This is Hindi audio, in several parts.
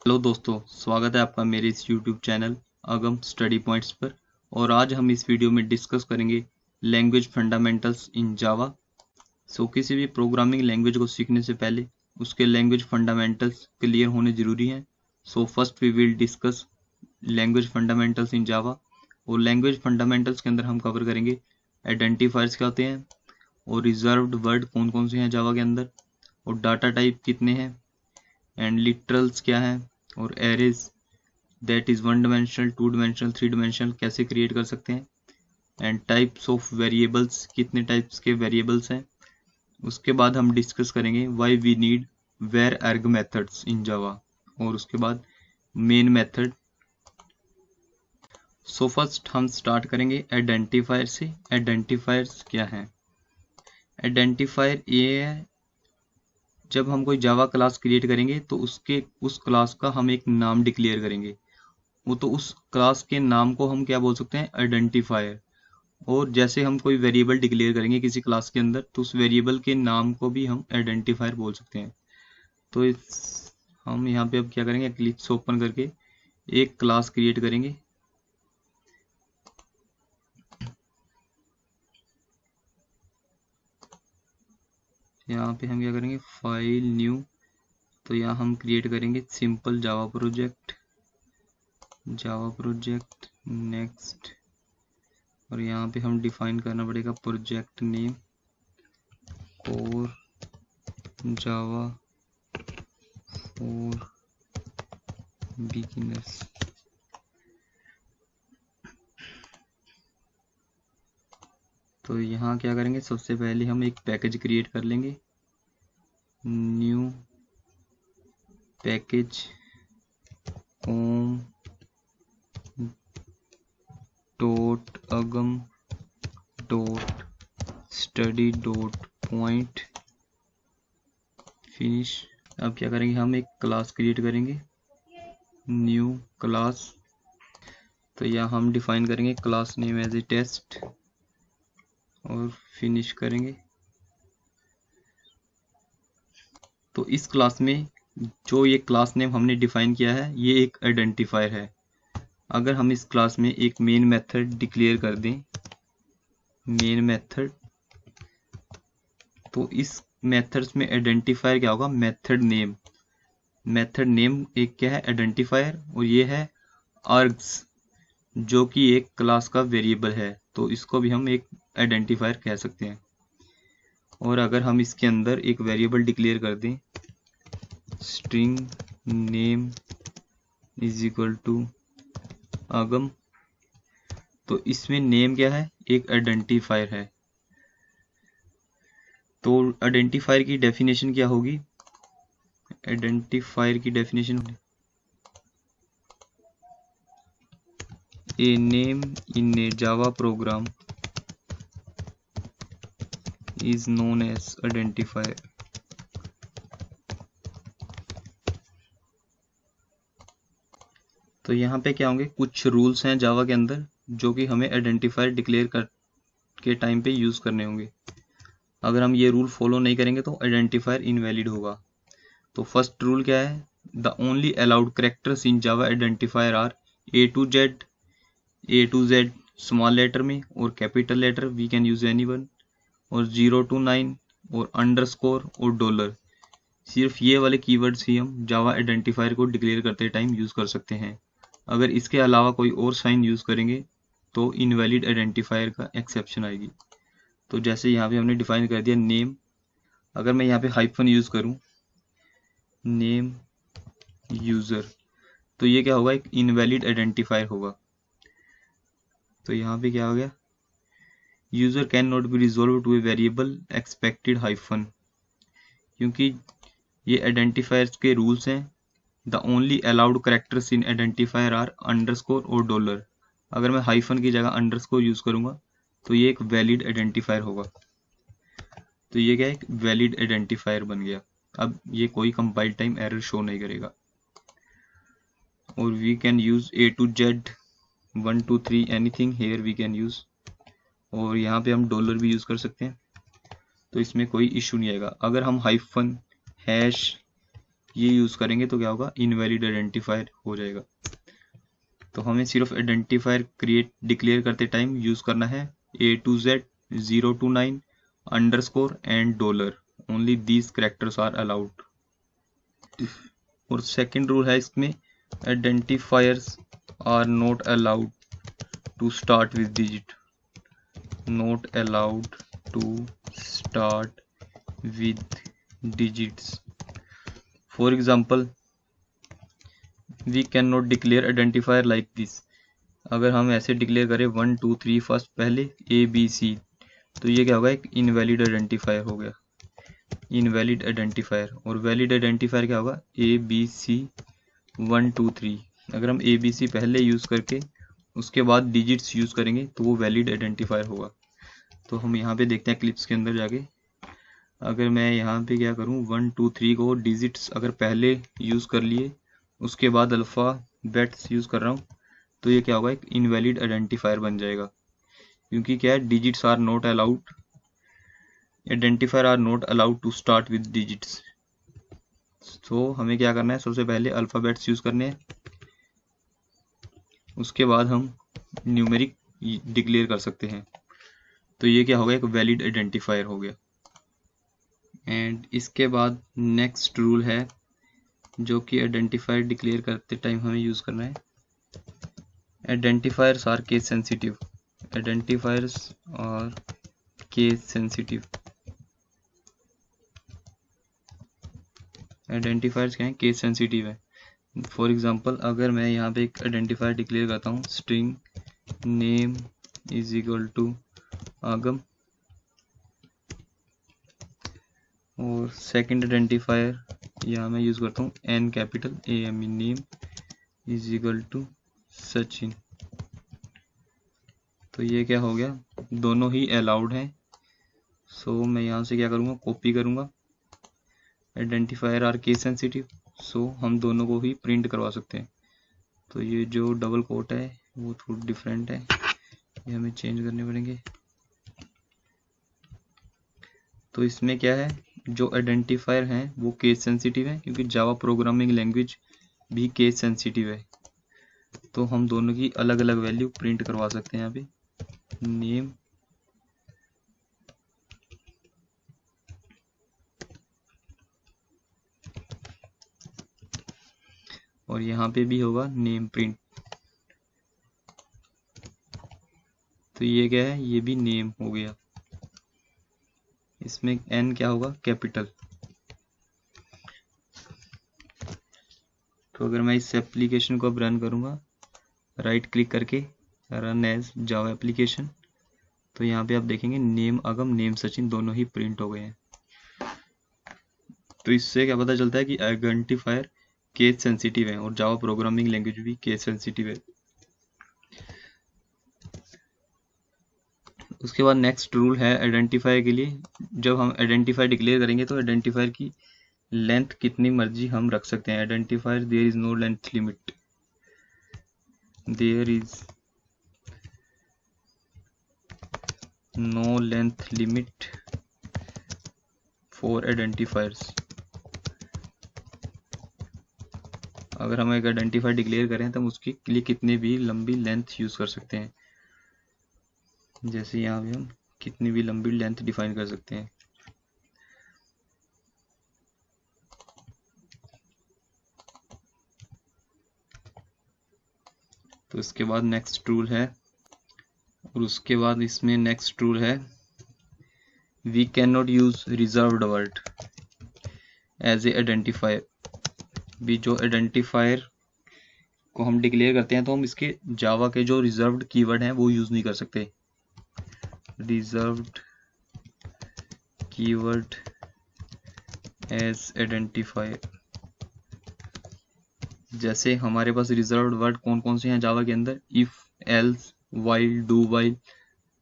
हेलो दोस्तों, स्वागत है आपका मेरे इस YouTube चैनल अगम स्टडी पॉइंट्स पर। और आज हम इस वीडियो में डिस्कस करेंगे लैंग्वेज फंडामेंटल्स इन जावा। किसी भी प्रोग्रामिंग लैंग्वेज को सीखने से पहले उसके लैंग्वेज फंडामेंटल्स क्लियर होने जरूरी हैं। First we will discuss language fundamentals in Java. और लैंग्वेज फंडामेंटल्स के अंदर हम कवर करेंगे आइडेंटिफायर्स क्या होते हैं, और रिजर्व्ड वर्ड कौन कौन से हैं जावा के अंदर, और डाटा टाइप कितने हैं, एंड लिटरल्स क्या हैं, और arrays that is one dimensional, two dimensional, three dimensional कैसे क्रिएट कर सकते हैं, एंड टाइप्स ऑफ वेरिएबल्स कितने टाइप्स के वेरिएबल्स हैं। उसके बाद हम डिस्कस करेंगे why we need var arg methods in Java, और उसके बाद मेन मेथड। फर्स्ट हम स्टार्ट करेंगे आइडेंटिफायर से। आइडेंटिफायर्स क्या हैं? आइडेंटिफायर ये है, जब हम कोई जावा क्लास क्रिएट करेंगे तो उस क्लास का हम एक नाम डिक्लेयर करेंगे। वो तो उस क्लास के नाम को हम क्या बोल सकते हैं? आइडेंटिफायर। और जैसे हम कोई वेरिएबल डिक्लेयर करेंगे किसी क्लास के अंदर तो उस वेरिएबल के नाम को भी हम आइडेंटिफायर बोल सकते हैं। तो हम यहाँ पे अब क्या करेंगे, एक्लिप्स ओपन करके एक क्लास क्रिएट करेंगे। यहाँ पे हम क्या करेंगे, फाइल न्यू। तो यहाँ हम क्रिएट करेंगे सिंपल जावा प्रोजेक्ट, नेक्स्ट। और यहाँ पे हम डिफाइन करना पड़ेगा प्रोजेक्ट नेम और जावा फॉर बिगिनर्स। तो यहाँ क्या करेंगे, सबसे पहले हम एक पैकेज क्रिएट कर लेंगे, new package Om dot Agam dot study dot point finish. अब क्या करेंगे, हम एक क्लास क्रिएट करेंगे, न्यू क्लास। तो यहाँ हम डिफाइन करेंगे class name as a test और फिनिश करेंगे। तो इस क्लास में जो ये क्लास नेम हमने डिफाइन किया है ये एक आइडेंटिफायर है। अगर हम इस क्लास में एक मेन मेथड डिक्लेयर कर दें, मेन मेथड, तो इस मेथड्स में आइडेंटिफायर क्या होगा? Method name. मेथड नेम एक क्या है? आइडेंटिफायर। और ये है आर्ग्स, जो कि एक क्लास का वेरिएबल है, तो इसको भी हम एक आइडेंटिफायर कह सकते हैं। और अगर हम इसके अंदर एक वेरिएबल डिक्लेयर कर दें, string name is equal to Agam, तो इसमें नेम क्या है? एक आइडेंटिफायर है। तो आइडेंटिफायर की डेफिनेशन क्या होगी? आइडेंटिफायर की definition, a name in a Java program is known as identifier. तो यहाँ पे क्या होंगे, कुछ रूल्स हैं जावा के अंदर जो कि हमें आइडेंटिफायर डिक्लेयर कर के टाइम पे यूज करने होंगे। अगर हम ये रूल फॉलो नहीं करेंगे तो आइडेंटिफायर इनवैलिड होगा। तो फर्स्ट रूल क्या है? The only allowed characters in Java identifier are A to Z small letter में, और capital letter we can use any one, और 0 to 9, और अंडरस्कोर और डॉलर। सिर्फ ये वाले कीवर्ड्स ही हम जावा आइडेंटिफायर को डिक्लेयर करते टाइम यूज कर सकते हैं। अगर इसके अलावा कोई और साइन यूज करेंगे तो इनवैलिड आइडेंटिफायर का एक्सेप्शन आएगी। तो जैसे यहाँ पे हमने डिफाइन कर दिया नेम, अगर मैं यहाँ पे हाइफन यूज करूँ, नेम यूजर, तो ये क्या होगा? एक इनवैलिड आइडेंटिफायर होगा। तो यहाँ पे क्या हो गया, user can not be resolve to a variable expected hyphen, क्योंकि ये आइडेंटिफायर्स के रूल्स हैं। The only allowed characters in identifier are underscore और डॉलर। अगर मैं हाइफन की जगह अंडरस्कोर यूज करूंगा तो ये एक वैलिड आइडेंटिफायर होगा। तो ये क्या है? एक वैलिड आइडेंटिफायर बन गया। अब ये कोई कंपाइल टाइम एरर शो नहीं करेगा। और we can use A to Z 1 2 3 anything here we can use. और यहाँ पे हम डॉलर भी यूज कर सकते हैं, तो इसमें कोई इशू नहीं आएगा। अगर हम हाइफन हैश ये यूज़ करेंगे तो क्या होगा, इनवैलिड आइडेंटिफायर हो जाएगा। तो हमें सिर्फ आइडेंटिफायर क्रिएट डिक्लेयर करते टाइम यूज़ करना है A to Z 0 to 9 underscore and dollar, only these characters are allowed. और सेकंड रूल है इसमें, identifiers are not allowed to start with digit, not allowed to start with digits. For example, we cannot declare identifier like this. अगर हम ऐसे डिक्लेयर करें 1 2 3 फर्स्ट पहले ABC, तो ये क्या होगा, एक इनवैलिड आइडेंटिफायर हो गया, इनवैलिड आइडेंटिफायर। और वैलिड आइडेंटिफायर क्या होगा, ABC 1 2 3। अगर हम ABC पहले यूज़ करके उसके बाद डिजिट्स यूज़ करेंगे तो वो वैलिड आइडेंटिफायर होगा। तो हम यहाँ पे देखते हैं क्लिप्स के अंदर जाके, अगर मैं यहाँ पे क्या करूँ 1 2 3 को डिजिट्स अगर पहले यूज़ कर लिए उसके बाद अल्फ़ाबेट्स यूज़ कर रहा हूँ, तो ये क्या होगा, एक इनवैलिड आइडेंटिफायर बन जाएगा। क्योंकि क्या है, digits are not allowed, identifier are not allowed to start with digits. तो हमें क्या करना है, सबसे पहले अल्फ़ाबेट्स यूज़ करने हैं, उसके बाद हम न्यूमेरिक डिक्लेयर कर सकते हैं। तो ये क्या होगा, एक वैलिड आइडेंटिफायर हो गया। एंड इसके बाद नेक्स्ट रूल है जो कि आइडेंटिफायर डिक्लेयर करते टाइम हमें यूज़ करना है, identifiers are case sensitive, identifiers are case sensitive. Identifiers क्या है, केस सेंसिटिव है। फॉर एग्जांपल, अगर मैं यहाँ पे एक आइडेंटिफायर डिक्लेयर करता हूँ, string name is equal to Agam, और सेकंड आइडेंटिफायर यहाँ मैं यूज़ करता हूँ N capital AME, name is equal to Sachin. तो ये क्या हो गया, दोनों ही अलाउड हैं। सो मैं यहाँ से क्या करूँगा, कॉपी करूँगा, आइडेंटिफायर आर केस सेंसिटिव, सो हम दोनों को ही प्रिंट करवा सकते हैं। तो ये जो डबल कोट है वो थोड़ा डिफरेंट है, ये हमें चेंज करने पड़ेंगे। तो इसमें क्या है, जो आइडेंटिफायर हैं वो केस सेंसिटिव है, क्योंकि जावा प्रोग्रामिंग लैंग्वेज भी केस सेंसिटिव है। तो हम दोनों की अलग अलग वैल्यू प्रिंट करवा सकते हैं यहाँ पे, नेम और यहाँ पे भी होगा नेम प्रिंट। तो ये क्या है, ये भी नेम हो गया। इसमें N क्या होगा, कैपिटल। तो अगर मैं इस एप्लीकेशन को अब रन करूँगा, राइट क्लिक करके रन एज जावा एप्लीकेशन, तो यहाँ पे आप देखेंगे नेम आगम नेम सचिन दोनों ही प्रिंट हो गए हैं। तो इससे क्या पता चलता है कि आइडेंटिफायर केस सेंसिटिव है और जावा प्रोग्रामिंग लैंग्वेज भी केस सेंसिटिव है। उसके बाद नेक्स्ट रूल है आइडेंटिफायर के लिए, जब हम आइडेंटिफायर डिक्लेयर करेंगे तो आइडेंटिफायर की लेंथ कितनी मर्जी हम रख सकते हैं। Identifier there is no length limit, there is no length limit for identifiers. अगर हम एक आइडेंटिफायर डिक्लेयर करें तो हम उसके लिए कितनी भी लंबी लेंथ यूज कर सकते हैं। जैसे यहाँ पे हम कितनी भी लंबी लेंथ डिफाइन कर सकते हैं। तो इसके बाद नेक्स्ट रूल है, और उसके बाद इसमें नेक्स्ट रूल है, we can not use reserved word as a identifier. भी जो आइडेंटिफायर को हम डिक्लेयर करते हैं तो हम इसके जावा के जो रिजर्व्ड कीवर्ड हैं वो यूज नहीं कर सकते। रिजर्व्ड कीवर्ड एज आइडेंटिफायर, जैसे हमारे पास रिजर्व्ड वर्ड कौन कौन से हैं जावा के अंदर, if, else, while, do while,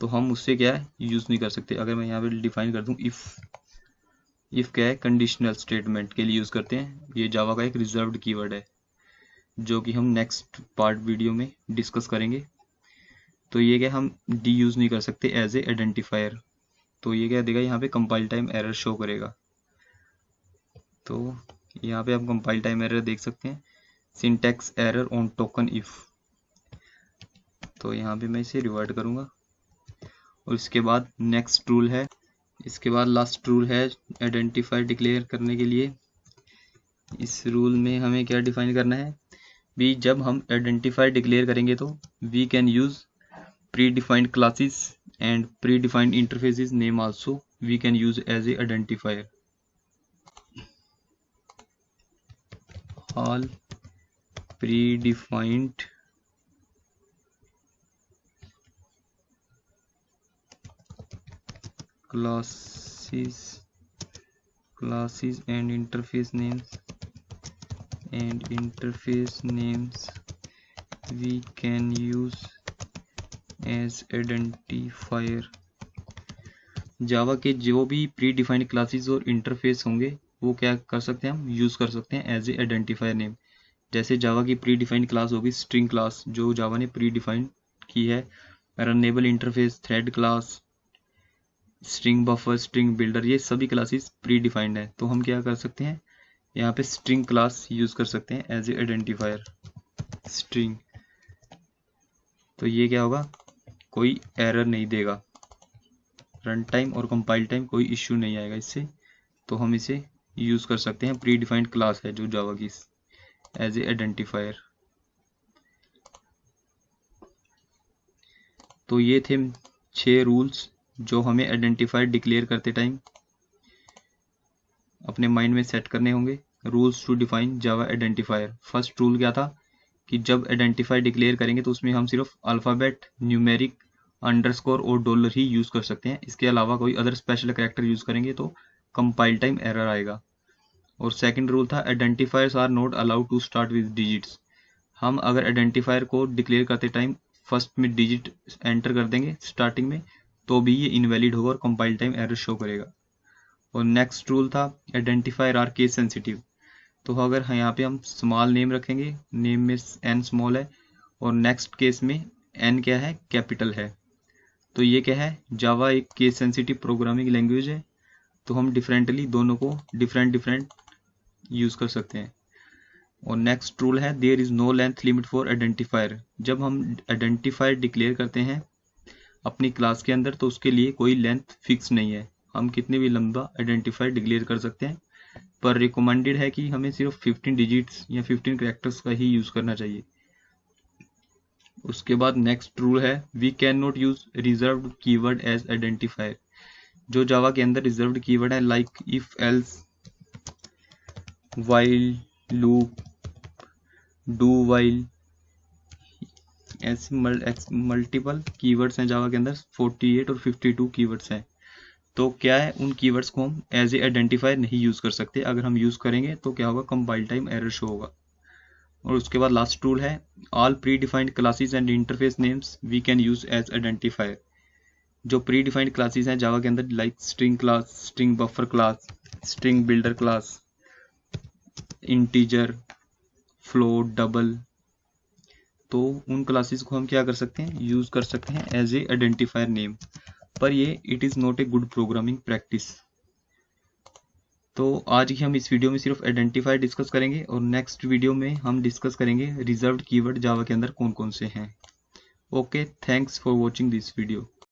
तो हम उससे क्या है यूज नहीं कर सकते। अगर मैं यहाँ पे डिफाइन कर दूं इफ क्या है, कंडीशनल स्टेटमेंट के लिए यूज करते हैं। ये जावा का एक रिजर्व्ड कीवर्ड है जो कि हम नेक्स्ट पार्ट वीडियो में डिस्कस करेंगे। तो ये क्या हम डी यूज नहीं कर सकते एज ए आइडेंटिफायर। तो ये क्या देगा, यहाँ पे कंपाइल टाइम एरर शो करेगा। तो यहाँ पे आप कंपाइल टाइम एरर देख सकते हैं, syntax error on token if. तो यहाँ पे मैं इसे रिवर्ट करूँगा और इसके बाद नेक्स्ट रूल है, इसके बाद लास्ट रूल है आइडेंटिफायर डिक्लेयर करने के लिए। इस रूल में हमें क्या डिफाइन करना है भी, जब हम आइडेंटिफायर डिक्लेयर करेंगे तो we can use predefined classes and predefined interfaces name also we can use as a identifier. all predefined classes and interface names we can use as identifier। जावा के जो भी प्री डिफाइंड क्लासेस और इंटरफेस होंगे वो क्या कर सकते हैं, हम यूज कर सकते हैं एज ए आइडेंटिफायर नेम। जैसे जावा की प्री डिफाइंड क्लास होगी स्ट्रिंग क्लास, जो जावा ने प्री डिफाइंड की है, runnable interface, thread class, string buffer, string builder, ये सभी क्लासेस प्री डिफाइंड है। तो हम क्या कर सकते हैं, यहाँ पे स्ट्रिंग क्लास यूज कर सकते हैं एज ए आइडेंटिफायर, स्ट्रिंग। तो ये क्या होगा, कोई एरर नहीं देगा, रन टाइम और कंपाइल टाइम कोई इश्यू नहीं आएगा इससे। तो हम इसे यूज कर सकते हैं, प्री डिफाइंड क्लास है जो जावा की, एज ए आइडेंटिफायर। तो ये थे 6 रूल्स जो हमें आइडेंटिफायर डिक्लेयर करते टाइम अपने माइंड में सेट करने होंगे। Rules to define Java identifier. First rule क्या था कि जब आइडेंटिफायर डिक्लेयर करेंगे तो उसमें हम सिर्फ अल्फ़ाबेट, न्यूमेरिक, अंडरस्कोर और डॉलर ही यूज कर सकते हैं। इसके अलावा कोई अदर स्पेशल कैरेक्टर यूज करेंगे तो कंपाइल टाइम एरर आएगा। और सेकंड रूल था identifiers are not allowed to start with digits. हम अगर आइडेंटिफायर को डिक्लेयर करते टाइम फर्स्ट में डिजिट एंटर कर देंगे स्टार्टिंग में तो भी ये इनवैलिड होगा और कंपाइल टाइम एरर शो करेगा। और नेक्स्ट रूल था आइडेंटिफायर आर केस सेंसिटिव। तो अगर यहाँ पे हम स्मॉल नेम रखेंगे, नेम में एन स्मॉल है और नेक्स्ट केस में एन क्या है, कैपिटल है, तो ये क्या है, जावा एक केस सेंसिटिव प्रोग्रामिंग लैंग्वेज है। तो हम डिफरेंटली दोनों को डिफरेंट यूज कर सकते हैं। और नेक्स्ट रूल है there is no length limit for identifier. जब हम आइडेंटिफायर डिक्लेयर करते हैं अपनी क्लास के अंदर तो उसके लिए कोई लेंथ फिक्स नहीं है, हम कितने भी लंबा आइडेंटिफायर डिक्लेयर कर सकते हैं, पर रिकमेंडेड है कि हमें सिर्फ 15 डिजिट्स या 15 कैरेक्टर्स का ही यूज करना चाहिए। उसके बाद नेक्स्ट रूल है we can not use reserved keyword as identifier. जो जावा के अंदर रिजर्व्ड कीवर्ड है like if, else, while, loop, do while, ऐसे मल्टीपल कीवर्ड्स हैं जावा के अंदर, 48 और 52 कीवर्ड्स हैं। तो क्या है, उन कीवर्ड्स को हम एज ए आइडेंटिफायर नहीं यूज कर सकते। अगर हम यूज करेंगे तो क्या होगा, कंपाइल टाइम एरर शो होगा। और उसके बाद लास्ट रूल है all predefined classes and interface names we can use as identifier. जो प्री डिफाइंड क्लासेस हैं जावा के अंदर like string class, string buffer class, string builder class, integer, float, double, तो उन क्लासेस को हम क्या कर सकते हैं, यूज कर सकते हैं एज ए आइडेंटिफायर नेम। पर ये it is not a good programming practice. तो आज ही हम इस वीडियो में सिर्फ आइडेंटिफायर डिस्कस करेंगे और नेक्स्ट वीडियो में हम डिस्कस करेंगे रिजर्व्ड कीवर्ड जावा के अंदर कौन कौन से हैं। Okay, thanks for watching this video.